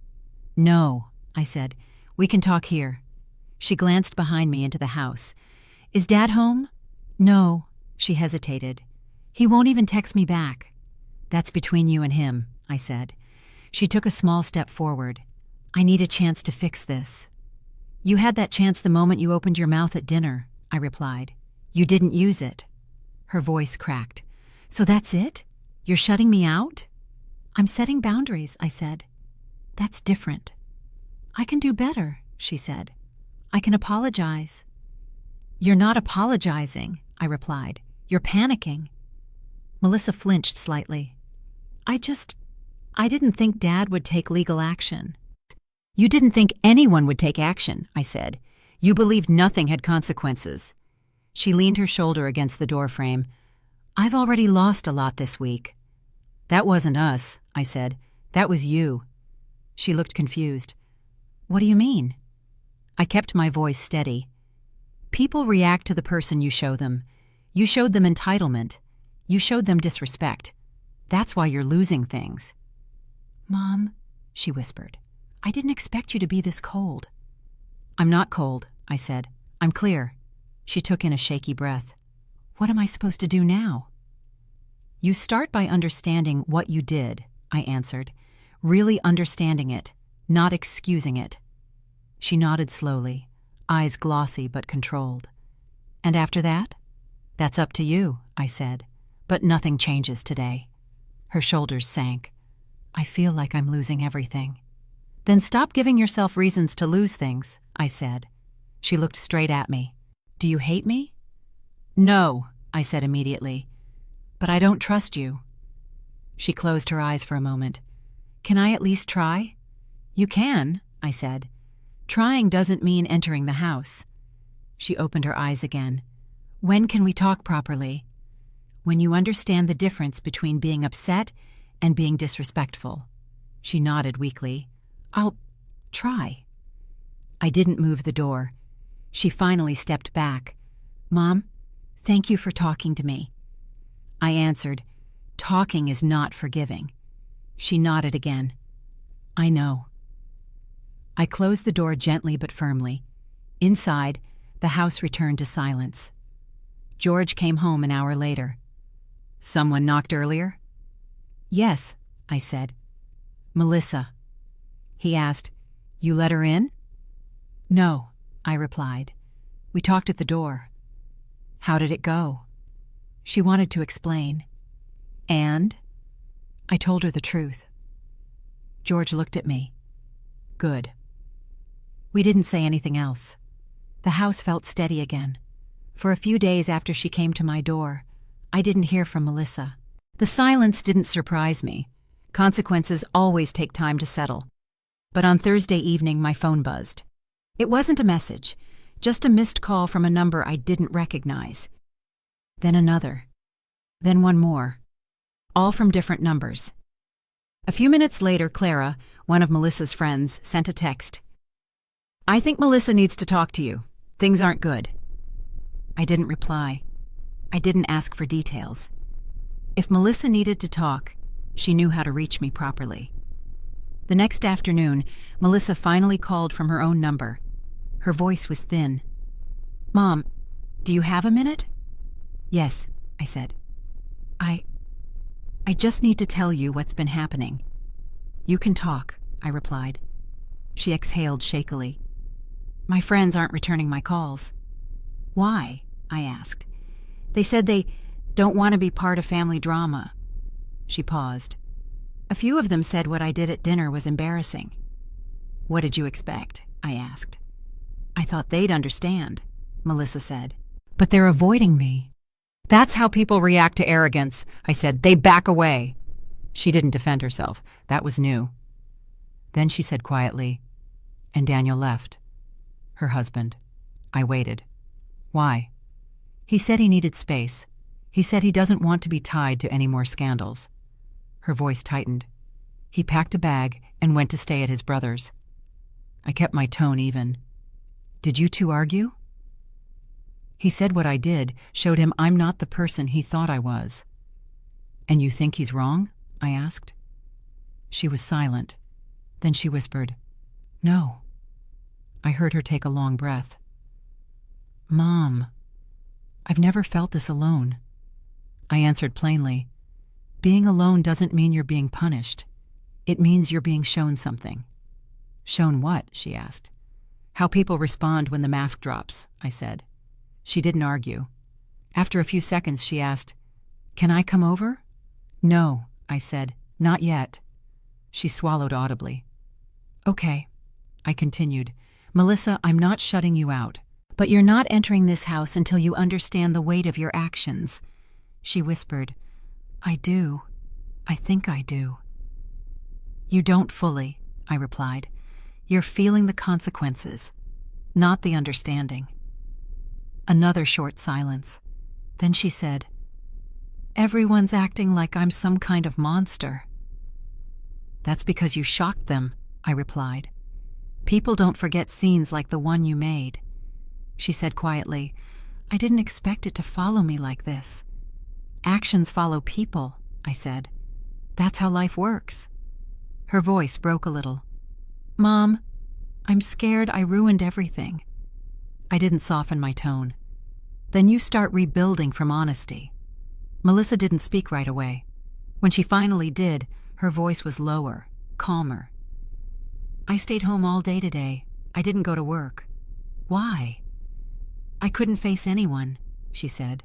[SPEAKER 1] "No," I said. "We can talk here." She glanced behind me into the house. "Is Dad home?" "No," she hesitated. "He won't even text me back." "That's between you and him," I said. She took a small step forward. "I need a chance to fix this." "You had that chance the moment you opened your mouth at dinner," I replied. "You didn't use it." Her voice cracked. "So that's it? You're shutting me out?" "I'm setting boundaries," I said. "That's different." "I can do better," she said. "I can apologize." "You're not apologizing," I replied. "You're panicking." Melissa flinched slightly. I didn't think Dad would take legal action." "You didn't think anyone would take action," I said. "You believed nothing had consequences." She leaned her shoulder against the doorframe. "I've already lost a lot this week." "That wasn't us," I said. "That was you." She looked confused. "What do you mean?" I kept my voice steady. "People react to the person you show them. You showed them entitlement. You showed them disrespect. That's why you're losing things." "Mom," she whispered, "I didn't expect you to be this cold." "I'm not cold," I said. "I'm clear." She took in a shaky breath. "What am I supposed to do now?" "You start by understanding what you did," I answered. "Really understanding it, not excusing it." She nodded slowly, eyes glossy but controlled. "And after that?" "That's up to you," I said. "But nothing changes today." Her shoulders sank. "I feel like I'm losing everything." "Then stop giving yourself reasons to lose things," I said. She looked straight at me. "Do you hate me?" "No," I said immediately. "But I don't trust you." She closed her eyes for a moment. "Can I at least try?" "You can," I said. "Trying doesn't mean entering the house." She opened her eyes again. "When can we talk properly?" "When you understand the difference between being upset and being disrespectful." She nodded weakly. "I'll try." I didn't move the door. She finally stepped back. "Mom, thank you for talking to me." I answered, "Talking is not forgiving." She nodded again. "I know." I closed the door gently but firmly. Inside, the house returned to silence. George came home an hour later. "Someone knocked earlier?" "Yes," I said. "Melissa." He asked, "You let her in?" "No," I replied. "We talked at the door." "How did it go?" She wanted to explain. "And?" I told her the truth. George looked at me. "Good." We didn't say anything else. The house felt steady again. For a few days after she came to my door, I didn't hear from Melissa. The silence didn't surprise me. Consequences always take time to settle. But on Thursday evening, my phone buzzed. It wasn't a message, Just a missed call from a number I didn't recognize. Then another. Then one more. All from different numbers. A few minutes later, Clara, one of Melissa's friends, sent a text. "I think Melissa needs to talk to you. Things aren't good." I didn't reply. I didn't ask for details. If Melissa needed to talk, she knew how to reach me properly. The next afternoon, Melissa finally called from her own number. Her voice was thin. "Mom, do you have a minute?" "Yes," I said. I just need to tell you what's been happening." "You can talk," I replied. She exhaled shakily. "My friends aren't returning my calls." "Why?" I asked. "They said they don't want to be part of family drama." She paused. "A few of them said what I did at dinner was embarrassing." "What did you expect?" I asked. "I thought they'd understand," Melissa said. "But they're avoiding me." "That's how people react to arrogance," I said. "They back away." She didn't defend herself. That was new. Then she said quietly, "And Daniel left." "Her husband." I waited. "Why?" "He said he needed space. He said he doesn't want to be tied to any more scandals." Her voice tightened. "He packed a bag and went to stay at his brother's." I kept my tone even. "Did you two argue?" "He said what I did showed him I'm not the person he thought I was." "And you think he's wrong?" I asked. She was silent. Then she whispered, "No." I heard her take a long breath. "Mom, I've never felt this alone." I answered plainly, "Being alone doesn't mean you're being punished. It means you're being shown something." "Shown what?" she asked. "How people respond when the mask drops," I said. She didn't argue. After a few seconds, she asked, "Can I come over?" "No," I said, "not yet." She swallowed audibly. "Okay," I continued. "Melissa, I'm not shutting you out. But you're not entering this house until you understand the weight of your actions." She whispered, "I do. I think I do." "You don't fully," I replied. "You're feeling the consequences, not the understanding." Another short silence. Then she said, "Everyone's acting like I'm some kind of monster." "That's because you shocked them," I replied. "People don't forget scenes like the one you made." She said quietly, "I didn't expect it to follow me like this." "Actions follow people," I said. "That's how life works." Her voice broke a little. "Mom, I'm scared I ruined everything." I didn't soften my tone. "Then you start rebuilding from honesty." Melissa didn't speak right away. When she finally did, her voice was lower, calmer. "I stayed home all day today. I didn't go to work." "Why?" "I couldn't face anyone," she said.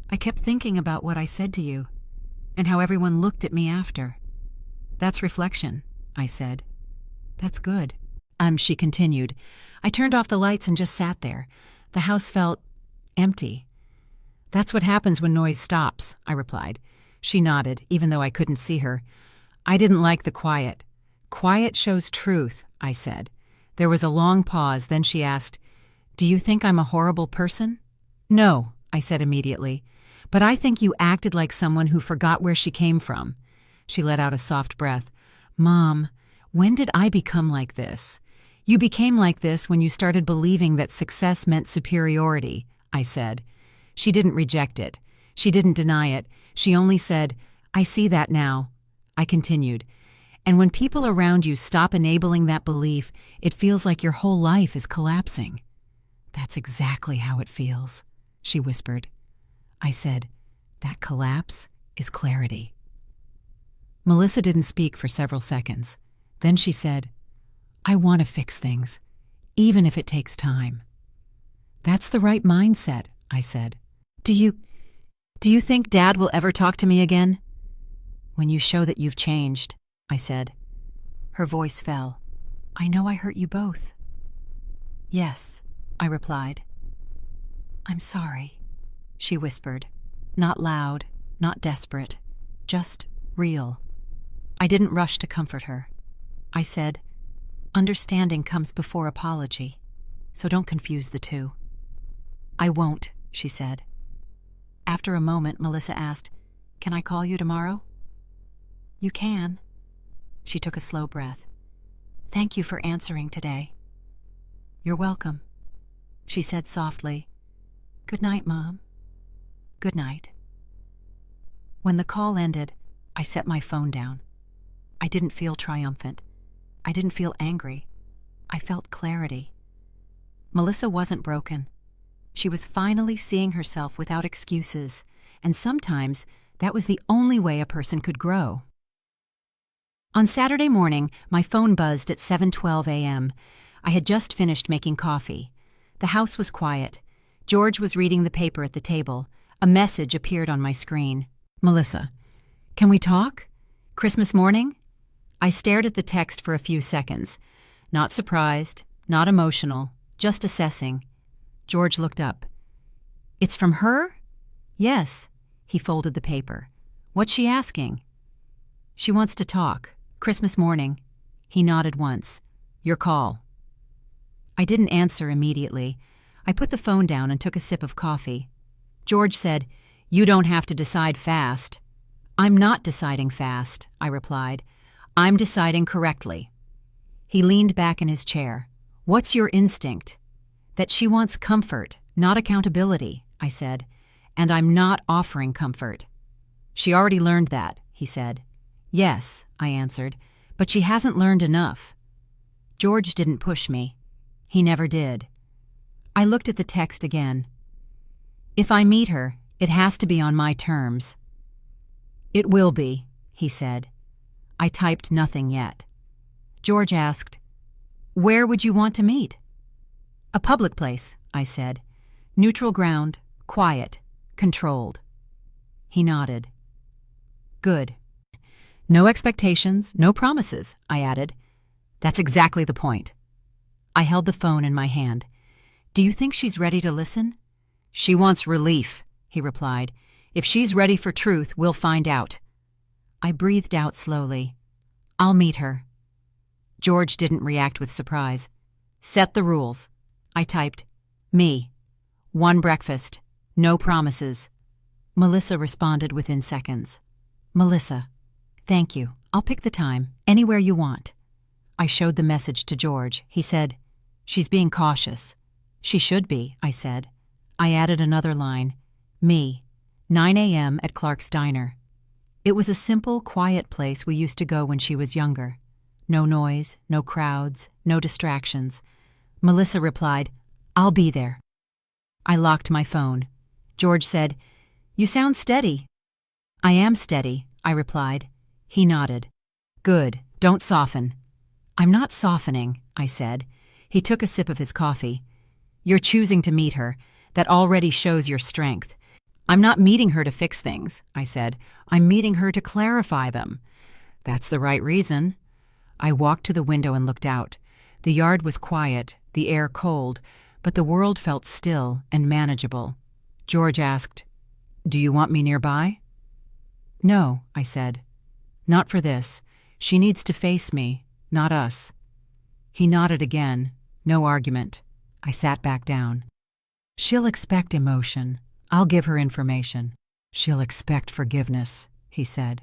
[SPEAKER 1] "I kept thinking about what I said to you, and how everyone looked at me after." "That's reflection," I said. "That's good." She continued. "I turned off the lights and just sat there. The house felt empty." "That's what happens when noise stops," I replied. She nodded, even though I couldn't see her. "I didn't like the quiet." "Quiet shows truth," I said. There was a long pause, then she asked, "Do you think I'm a horrible person?" "No," I said immediately. "But I think you acted like someone who forgot where she came from." She let out a soft breath. "Mom, when did I become like this?" "You became like this when you started believing that success meant superiority," I said. She didn't reject it. She didn't deny it. She only said, "I see that now." I continued, "And when people around you stop enabling that belief, it feels like your whole life is collapsing." "That's exactly how it feels," she whispered. I said, "That collapse is clarity." Melissa didn't speak for several seconds. Then she said, "I want to fix things, even if it takes time." "That's the right mindset," I said. Do you think Dad will ever talk to me again?" "When you show that you've changed," I said. Her voice fell. "I know I hurt you both." "Yes," I replied. "I'm sorry," she whispered. Not loud, not desperate, just real. I didn't rush to comfort her. I said, "Understanding comes before apology." so don't confuse the two. I won't, she said. After a moment, Melissa asked, "Can I call you tomorrow?" "You can." She took a slow breath. "Thank you for answering today." "You're welcome," she said softly. "Good night, Mom." "Good night." When the call ended, I set my phone down. I didn't feel triumphant. I didn't feel angry. I felt clarity. Melissa wasn't broken. She was finally seeing herself without excuses, and sometimes that was the only way a person could grow. On Saturday morning, my phone buzzed at 7:12 a.m. I had just finished making coffee. The house was quiet. George was reading the paper at the table. A message appeared on my screen. "Melissa, can we talk? Christmas morning?" I stared at the text for a few seconds. Not surprised, not emotional, just assessing. George looked up. "It's from her?" "Yes." He folded the paper. "What's she asking?" "She wants to talk. Christmas morning." He nodded once. "Your call." I didn't answer immediately. I put the phone down and took a sip of coffee. George said, "You don't have to decide fast." "I'm not deciding fast," I replied. "I'm deciding correctly." He leaned back in his chair. "What's your instinct?" "That she wants comfort, not accountability," I said. "And I'm not offering comfort." "She already learned that," he said. "Yes," I answered, "but she hasn't learned enough." George didn't push me. He never did. I looked at the text again. "If I meet her, it has to be on my terms." "It will be," he said. I typed nothing yet. George asked, "Where would you want to meet?" "A public place," I said. "Neutral ground, quiet, controlled." He nodded. "Good. No expectations, no promises," I added. "That's exactly the point." I held the phone in my hand. "Do you think she's ready to listen?" "She wants relief," he replied. "If she's ready for truth, we'll find out." I breathed out slowly. "I'll meet her." George didn't react with surprise. "Set the rules." I typed, "Me. 1 breakfast. No promises." Melissa responded within seconds. "Melissa, thank you. I'll pick the time, anywhere you want." I showed the message to George. He said, "She's being cautious." "She should be," I said. I added another line, "Me. 9 a.m. at Clark's Diner." It was a simple, quiet place we used to go when she was younger. No noise, no crowds, no distractions. Melissa replied, "I'll be there." I locked my phone. George said, "You sound steady." "I am steady," I replied. He nodded. "Good, don't soften." "I'm not softening," I said. He took a sip of his coffee. "You're choosing to meet her. That already shows your strength." "I'm not meeting her to fix things," I said. "I'm meeting her to clarify them." "That's the right reason." I walked to the window and looked out. The yard was quiet, the air cold, but the world felt still and manageable. George asked, "Do you want me nearby?" "No," I said. "Not for this. She needs to face me, not us." He nodded again. No argument. I sat back down. "She'll expect emotion. I'll give her information. She'll expect forgiveness," he said.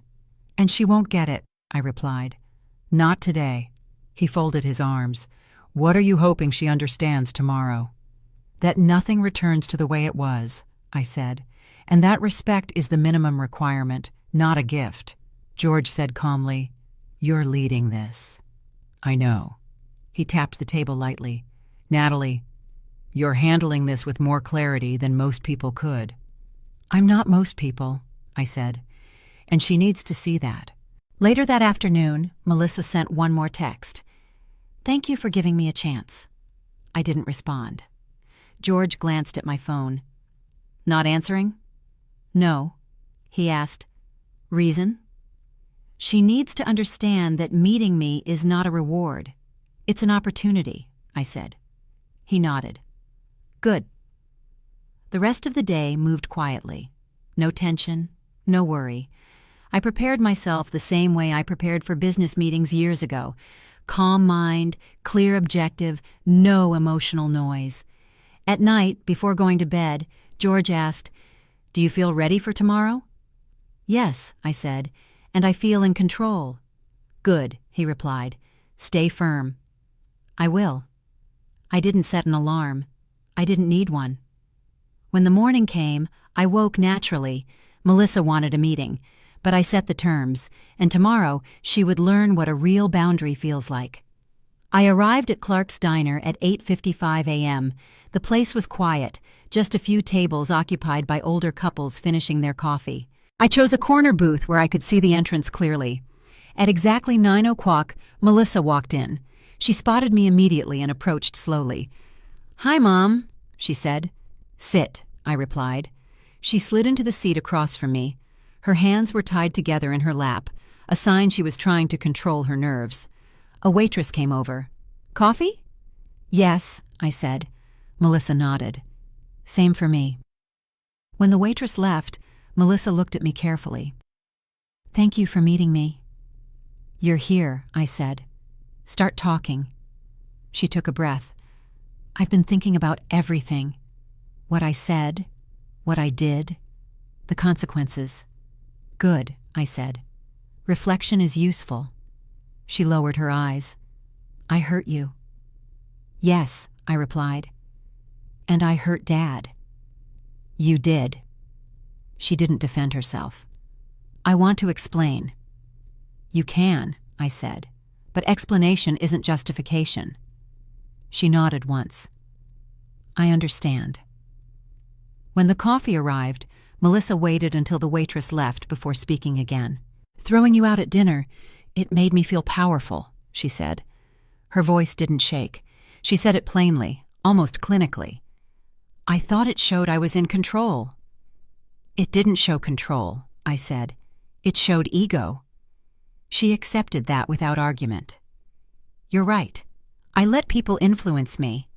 [SPEAKER 1] "And she won't get it," I replied. "Not today." He folded his arms. "What are you hoping she understands tomorrow?" "That nothing returns to the way it was," I said. "And that respect is the minimum requirement, not a gift." George said calmly, "You're leading this." "I know." He tapped the table lightly. "Natalie, you're handling this with more clarity than most people could." "I'm not most people," I said. "And she needs to see that." Later that afternoon, Melissa sent one more text. "Thank you for giving me a chance." I didn't respond. George glanced at my phone. "Not answering?" "No." He asked, "Reason?" "She needs to understand that meeting me is not a reward. It's an opportunity," I said. He nodded. "Good." The rest of the day moved quietly. No tension, no worry. I prepared myself the same way I prepared for business meetings years ago, calm mind, clear objective, no emotional noise. At night, before going to bed, George asked, "Do you feel ready for tomorrow?" "Yes," I said, "and I feel in control." "Good," he replied. "Stay firm." "I will." I didn't set an alarm. I didn't need one. When the morning came, I woke naturally. Melissa wanted a meeting, but I set the terms, and tomorrow she would learn what a real boundary feels like. I arrived at Clark's Diner at 8:55 a.m. The place was quiet, just a few tables occupied by older couples finishing their coffee. I chose a corner booth where I could see the entrance clearly. At exactly 9 o'clock, Melissa walked in. She spotted me immediately and approached slowly. "Hi, Mom," she said. "Sit," I replied. She slid into the seat across from me. Her hands were tied together in her lap, a sign she was trying to control her nerves. A waitress came over. "Coffee?" "Yes," I said. Melissa nodded. "Same for me." When the waitress left, Melissa looked at me carefully. "Thank you for meeting me." "You're here," I said. "Start talking." She took a breath. "I've been thinking about everything. What I said, what I did, the consequences." "Good," I said. "Reflection is useful." She lowered her eyes. "I hurt you." "Yes," I replied. "And I hurt Dad." "You did." She didn't defend herself. "I want to explain." "You can," I said, "but explanation isn't justification." She nodded once. "I understand." When the coffee arrived, Melissa waited until the waitress left before speaking again. "Throwing you out at dinner, it made me feel powerful," she said. Her voice didn't shake. She said it plainly, almost clinically. "I thought it showed I was in control." "It didn't show control," I said. "It showed ego." She accepted that without argument. "You're right. I let people influence me.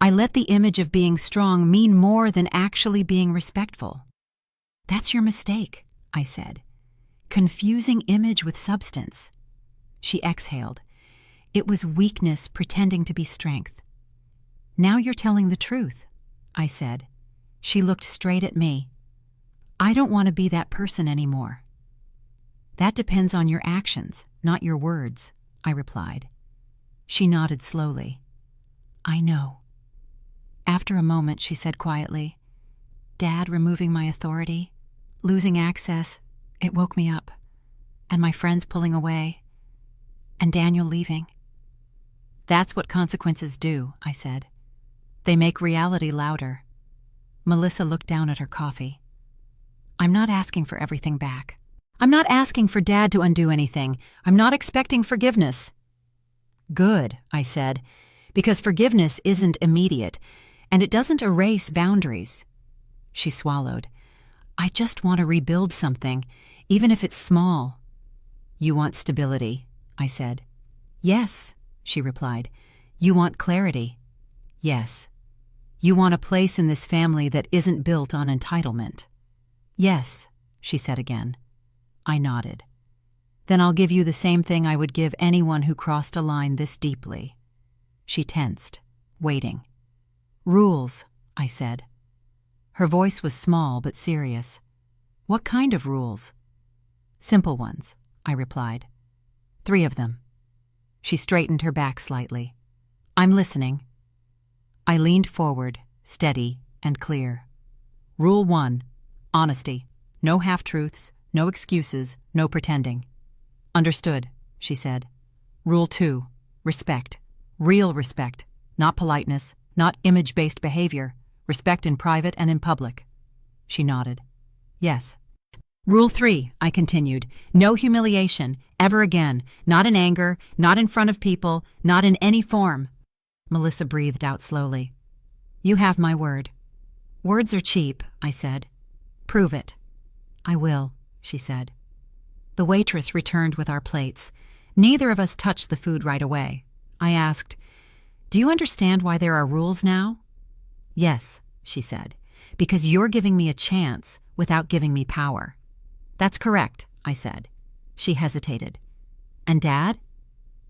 [SPEAKER 1] I let the image of being strong mean more than actually being respectful." "That's your mistake," I said. "Confusing image with substance." She exhaled. "It was weakness pretending to be strength." "Now you're telling the truth," I said. She looked straight at me. "I don't want to be that person anymore." "That depends on your actions, not your words," I replied. She nodded slowly. "I know." After a moment, she said quietly, "Dad removing my authority, losing access, it woke me up. And my friends pulling away. And Daniel leaving." "That's what consequences do," I said. "They make reality louder." Melissa looked down at her coffee. "I'm not asking for everything back. I'm not asking for Dad to undo anything. I'm not expecting forgiveness." "Good," I said, "because forgiveness isn't immediate, and it doesn't erase boundaries." She swallowed. "I just want to rebuild something, even if it's small." "You want stability," I said. "Yes," she replied. "You want clarity." "Yes." "You want a place in this family that isn't built on entitlement." "Yes," she said again. I nodded. "Then I'll give you the same thing I would give anyone who crossed a line this deeply." She tensed, waiting. "Rules," I said. Her voice was small but serious. "What kind of rules?" "Simple ones," I replied. 3 of them. She straightened her back slightly. "I'm listening." I leaned forward, steady and clear. "Rule 1, honesty. No half-truths, no excuses, no pretending." "Understood," she said. "Rule 2, respect. Real respect, not politeness, not image-based behavior. Respect in private and in public." She nodded. "Yes." "Rule 3, I continued. No humiliation, ever again. Not in anger, not in front of people, not in any form." Melissa breathed out slowly. "You have my word." "Words are cheap," I said. "Prove it." "I will," she said. The waitress returned with our plates. Neither of us touched the food right away. I asked, "Do you understand why there are rules now?" "Yes," she said, "because you're giving me a chance without giving me power." "That's correct," I said. She hesitated. "And Dad?"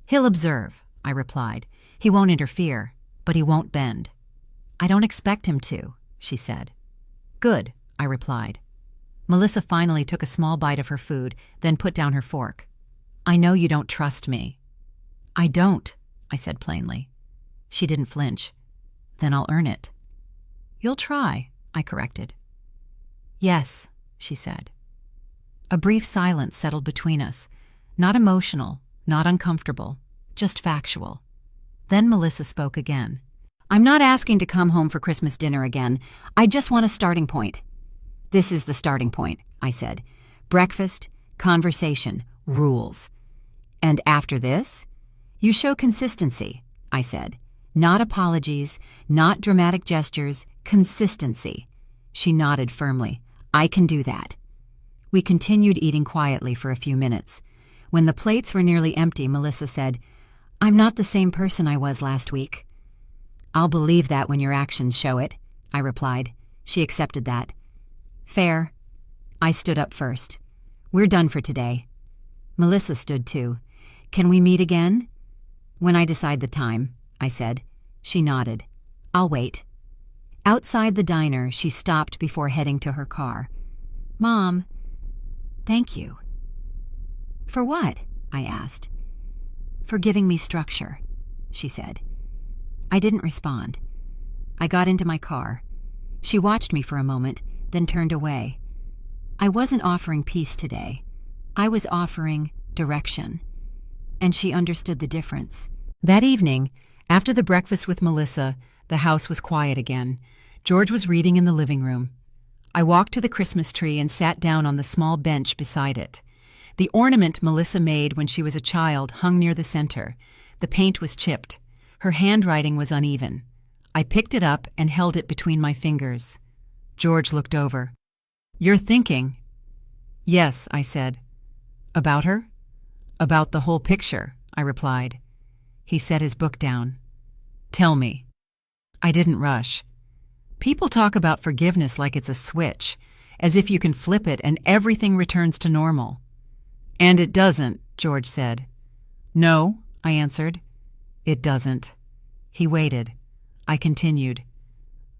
[SPEAKER 1] "He'll observe," I replied. "He won't interfere, but he won't bend." "I don't expect him to," she said. "Good," I replied. Melissa finally took a small bite of her food, then put down her fork. "I know you don't trust me." "I don't," I said plainly. She didn't flinch. "Then I'll earn it." "You'll try," I corrected. "Yes," she said. A brief silence settled between us. Not emotional, not uncomfortable, just factual. Then Melissa spoke again. "I'm not asking to come home for Christmas dinner again. I just want a starting point." "This is the starting point," I said. "Breakfast, conversation, rules. And after this, you show consistency," I said. "Not apologies, not dramatic gestures, consistency." She nodded firmly. "I can do that." We continued eating quietly for a few minutes. When the plates were nearly empty, Melissa said, "I'm not the same person I was last week." "I'll believe that when your actions show it," I replied. She accepted that. "Fair." I stood up first. "We're done for today." Melissa stood too. "Can we meet again?" "When I decide the time," I said. She nodded. "I'll wait." Outside the diner, she stopped before heading to her car. "Mom, thank you." "For what?" I asked. "For giving me structure," she said. I didn't respond. I got into my car. She watched me for a moment, then turned away. I wasn't offering peace today. I was offering direction. And she understood the difference. That evening, after the breakfast with Melissa, the house was quiet again. George was reading in the living room. I walked to the Christmas tree and sat down on the small bench beside it. The ornament Melissa made when she was a child hung near the center. The paint was chipped. Her handwriting was uneven. I picked it up and held it between my fingers. George looked over. "You're thinking." "Yes," I said. "About her?" "About the whole picture," I replied. He set his book down. "Tell me." I didn't rush. People talk about forgiveness like it's a switch, as if you can flip it and everything returns to normal. "And it doesn't," George said. "No," I answered. "It doesn't." He waited. I continued.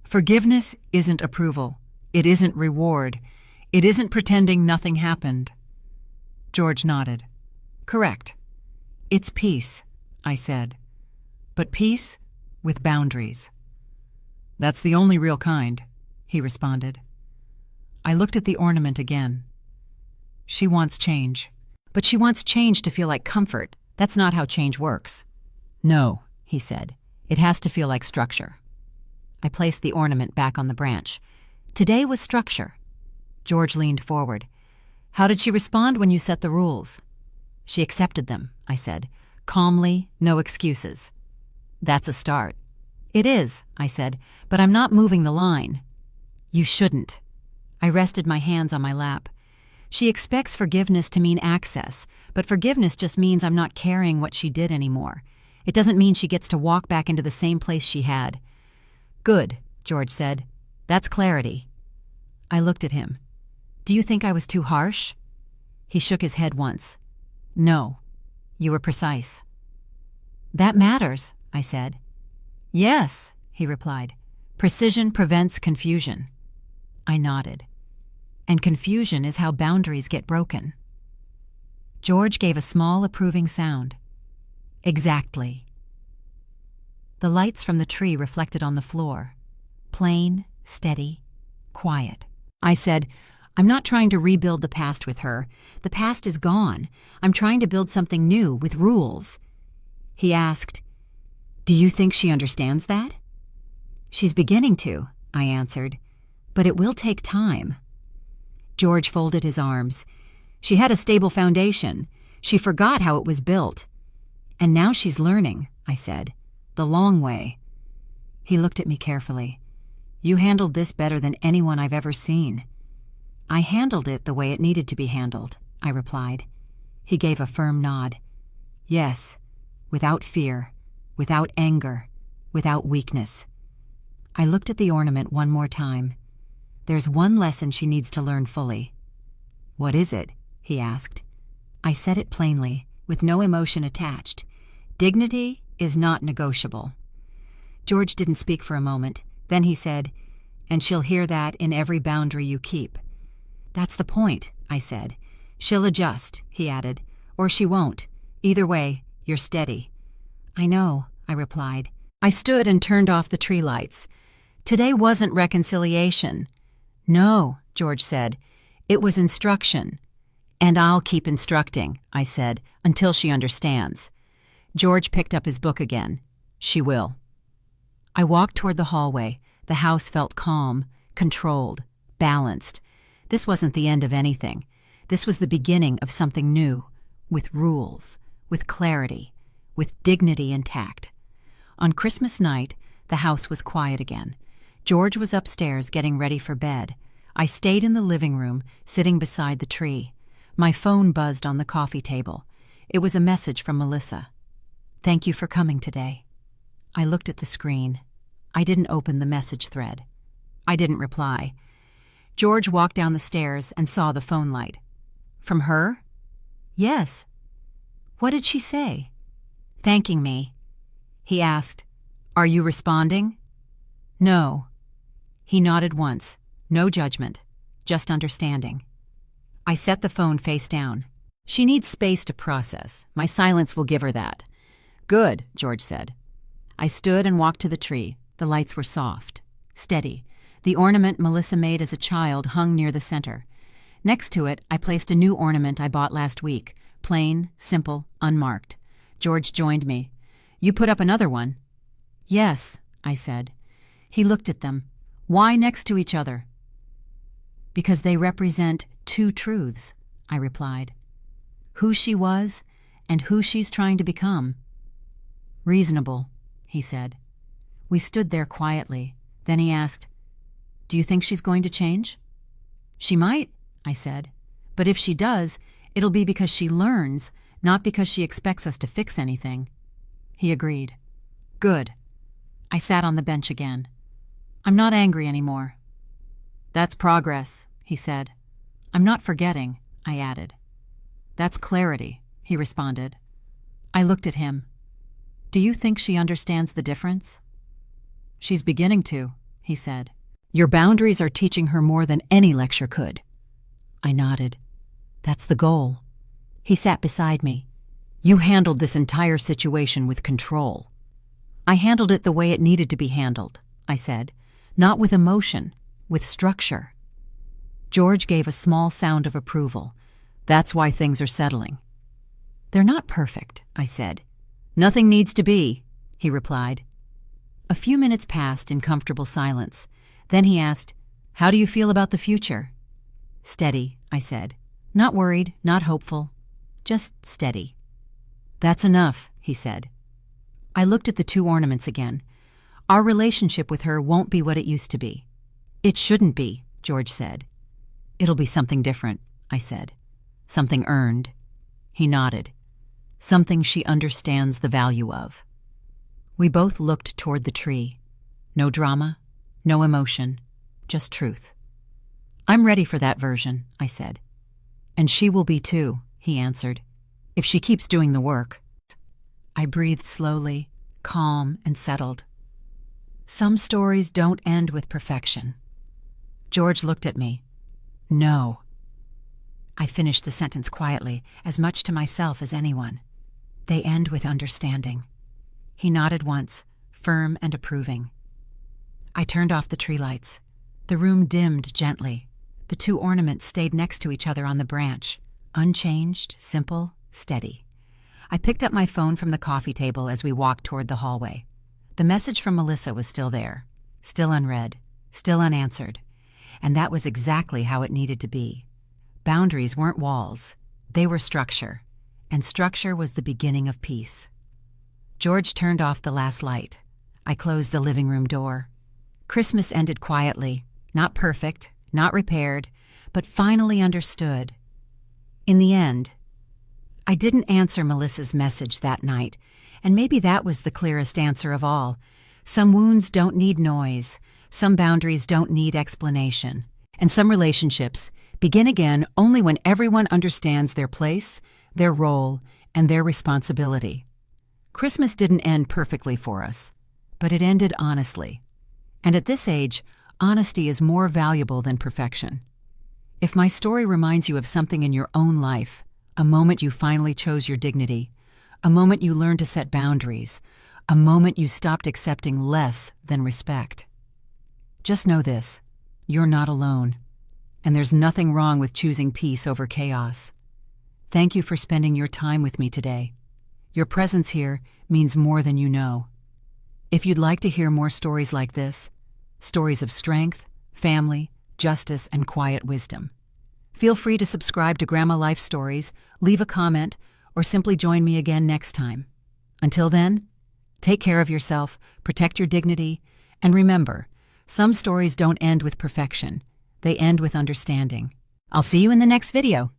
[SPEAKER 1] "Forgiveness isn't approval. It isn't reward. It isn't pretending nothing happened." George nodded. "Correct. It's peace," I said. "But peace with boundaries." "That's the only real kind," he responded. I looked at the ornament again. She wants change. But she wants change to feel like comfort. That's not how change works. "No," he said. "It has to feel like structure." I placed the ornament back on the branch. Today was structure. George leaned forward. "How did she respond when you set the rules?" "She accepted them," I said. "Calmly, no excuses." "That's a start." "It is," I said, "but I'm not moving the line." "You shouldn't." I rested my hands on my lap. She expects forgiveness to mean access, but forgiveness just means I'm not carrying what she did anymore. It doesn't mean she gets to walk back into the same place she had. "Good," George said. "That's clarity." I looked at him. "Do you think I was too harsh?" He shook his head once. "No, you were precise." "That matters," I said. "Yes," he replied. "Precision prevents confusion." I nodded. "And confusion is how boundaries get broken." George gave a small approving sound. "Exactly." The lights from the tree reflected on the floor. Plain, steady, quiet. I said, "I'm not trying to rebuild the past with her. The past is gone. I'm trying to build something new with rules." He asked, "Do you think she understands that?" "She's beginning to," I answered. "But it will take time." George folded his arms. "She had a stable foundation. She forgot how it was built. And now she's learning," I said. "The long way." He looked at me carefully. "You handled this better than anyone I've ever seen." "I handled it the way it needed to be handled," I replied. He gave a firm nod. "Yes, without fear, without anger, without weakness." I looked at the ornament one more time. "There's one lesson she needs to learn fully." "What is it?" he asked. I said it plainly, with no emotion attached. "Dignity is not negotiable." George didn't speak for a moment. Then he said, "And she'll hear that in every boundary you keep." "That's the point," I said. "She'll adjust," he added, "or she won't. Either way, you're steady." "I know," I replied. I stood and turned off the tree lights. "Today wasn't reconciliation." "No," George said. "It was instruction." "And I'll keep instructing," I said, "until she understands." George picked up his book again. "She will." I walked toward the hallway. The house felt calm, controlled, balanced. This wasn't the end of anything. This was the beginning of something new, with rules, with clarity, with dignity intact. On Christmas night, the house was quiet again. George was upstairs getting ready for bed. I stayed in the living room, sitting beside the tree. My phone buzzed on the coffee table. It was a message from Melissa. "Thank you for coming today." I looked at the screen. I didn't open the message thread. I didn't reply. George walked down the stairs and saw the phone light. "From her?" "Yes." "What did she say?" "Thanking me." He asked, "Are you responding?" "No." He nodded once. No judgment, just understanding. I set the phone face down. "She needs space to process. My silence will give her that." "Good," George said. I stood and walked to the tree. The lights were soft, steady. The ornament Melissa made as a child hung near the center. Next to it, I placed a new ornament I bought last week, plain, simple, unmarked. George joined me. "You put up another one?" "Yes," I said. He looked at them. "Why next to each other?" "Because they represent two truths," I replied. "Who she was and who she's trying to become." "Reasonable," he said. We stood there quietly. Then he asked, "Do you think she's going to change?" "She might," I said. "But if she does, it'll be because she learns, not because she expects us to fix anything." He agreed. "Good." I sat on the bench again. "I'm not angry anymore." "That's progress," he said. "I'm not forgetting," I added. "That's clarity," he responded. I looked at him. "Do you think she understands the difference?" "She's beginning to," he said. "Your boundaries are teaching her more than any lecture could." I nodded. "That's the goal." He sat beside me. "You handled this entire situation with control." "I handled it the way it needed to be handled," I said. "Not with emotion, with structure." George gave a small sound of approval. "That's why things are settling." "They're not perfect," I said. "Nothing needs to be," he replied. A few minutes passed in comfortable silence. Then he asked, "How do you feel about the future?" "Steady," I said. "Not worried, not hopeful. Just steady." "That's enough," he said. I looked at the two ornaments again. "Our relationship with her won't be what it used to be." "It shouldn't be," George said. "It'll be something different," I said. "Something earned." He nodded. "Something she understands the value of." We both looked toward the tree. No drama, no emotion, just truth. "I'm ready for that version," I said. "And she will be too," he answered, "if she keeps doing the work." I breathed slowly, calm and settled. Some stories don't end with perfection. George looked at me. "No." I finished the sentence quietly, as much to myself as anyone. "They end with understanding." He nodded once, firm and approving. I turned off the tree lights. The room dimmed gently. The two ornaments stayed next to each other on the branch, unchanged, simple, steady. I picked up my phone from the coffee table as we walked toward the hallway. The message from Melissa was still there, still unread, still unanswered. And that was exactly how it needed to be. Boundaries weren't walls. They were structure. And structure was the beginning of peace. George turned off the last light. I closed the living room door. Christmas ended quietly, not perfect, not repaired, but finally understood. In the end, I didn't answer Melissa's message that night, and maybe that was the clearest answer of all. Some wounds don't need noise, some boundaries don't need explanation, and some relationships begin again only when everyone understands their place, their role, and their responsibility. Christmas didn't end perfectly for us, but it ended honestly. And at this age, honesty is more valuable than perfection. If my story reminds you of something in your own life, a moment you finally chose your dignity, a moment you learned to set boundaries, a moment you stopped accepting less than respect, just know this: you're not alone. And there's nothing wrong with choosing peace over chaos. Thank you for spending your time with me today. Your presence here means more than you know. If you'd like to hear more stories like this, stories of strength, family, justice, and quiet wisdom, feel free to subscribe to Grandma Life Stories, leave a comment, or simply join me again next time. Until then, take care of yourself, protect your dignity, and remember, some stories don't end with perfection. They end with understanding. I'll see you in the next video.